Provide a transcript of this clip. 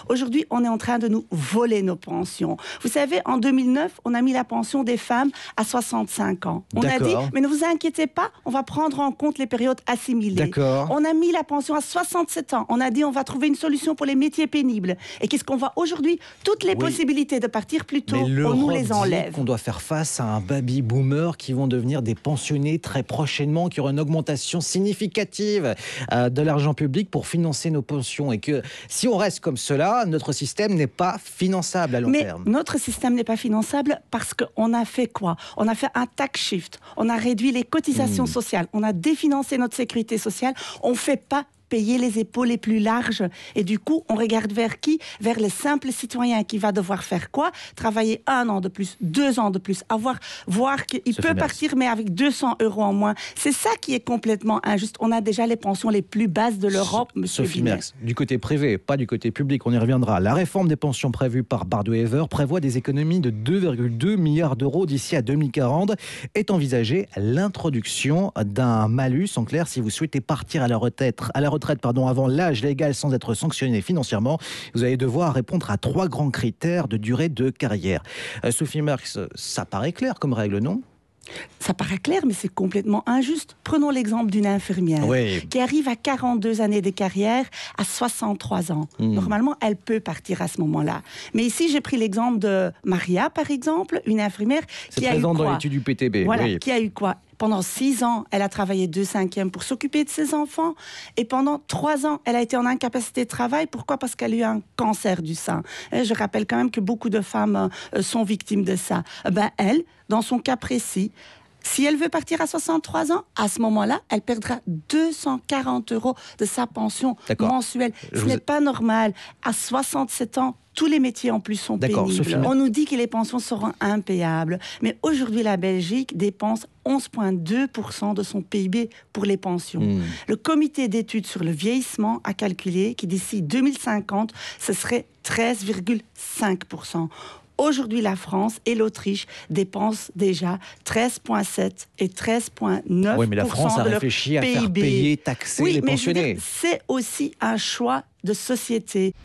Aujourd'hui, on est en train de nous voler nos pensions. Vous savez, en 2009, on a mis la pension des femmes à 65 ans. On a dit, mais ne vous inquiétez pas, on va prendre en compte les périodes assimilées. On a mis la pension à 67 ans. On a dit, on va trouver une solution pour les métiers pénibles. Et qu'est-ce qu'on voit aujourd'hui? Toutes les possibilités de partir plus tôt, on nous les enlève. On doit faire face à un baby-boomer qui vont devenir des pensionnés très prochainement, qui aura une augmentation significative de l'argent public pour financer nos pensions. Et que si on reste comme cela, notre système n'est pas finançable à long terme. Mais notre système n'est pas finançable parce qu'on a fait quoi? On a fait un tax shift. On a réduit les cotisations sociales. On a définancé notre sécurité sociale. On ne fait pas payer les épaules les plus larges. Et du coup, on regarde vers qui? Vers le simple citoyen qui va devoir faire quoi? Travailler 1 an de plus, 2 ans de plus, voir qu'il peut partir, mais avec 200 € en moins. C'est ça qui est complètement injuste. On a déjà les pensions les plus basses de l'Europe, monsieur Sophie Merx, du côté privé, pas du côté public, on y reviendra. La réforme des pensions prévue par Bardot-Ever prévoit des économies de 2,2 milliards d'euros d'ici à 2040. Est envisagée l'introduction d'un malus. En clair, si vous souhaitez partir à la retraite avant l'âge légal sans être sanctionné financièrement, vous allez devoir répondre à 3 grands critères de durée de carrière. Sophie Merx, ça paraît clair comme règle, non ? Ça paraît clair, mais c'est complètement injuste. Prenons l'exemple d'une infirmière qui arrive à 42 années de carrière à 63 ans. Normalement, elle peut partir à ce moment-là. Mais ici, j'ai pris l'exemple de Maria, par exemple, une infirmière qui a eu quoi ? dans l'étude du PTB. Voilà, qui a eu quoi ? Pendant 6 ans, elle a travaillé 2/5 pour s'occuper de ses enfants. Et pendant 3 ans, elle a été en incapacité de travail. Pourquoi ? Parce qu'elle a eu un cancer du sein. Et je rappelle quand même que beaucoup de femmes sont victimes de ça. Elle, dans son cas précis, si elle veut partir à 63 ans, à ce moment-là, elle perdra 240 € de sa pension mensuelle. Ce n'est pas normal. À 67 ans, tous les métiers en plus sont pénibles. On nous dit que les pensions seront impayables. Mais aujourd'hui, la Belgique dépense 11,2% de son PIB pour les pensions. Le comité d'études sur le vieillissement a calculé que d'ici 2050, ce serait 13,5%. Aujourd'hui, la France et l'Autriche dépensent déjà 13,7 et 13,9% oui, mais la France a réfléchi à faire payer, taxer les pensionnés. C'est aussi un choix de société.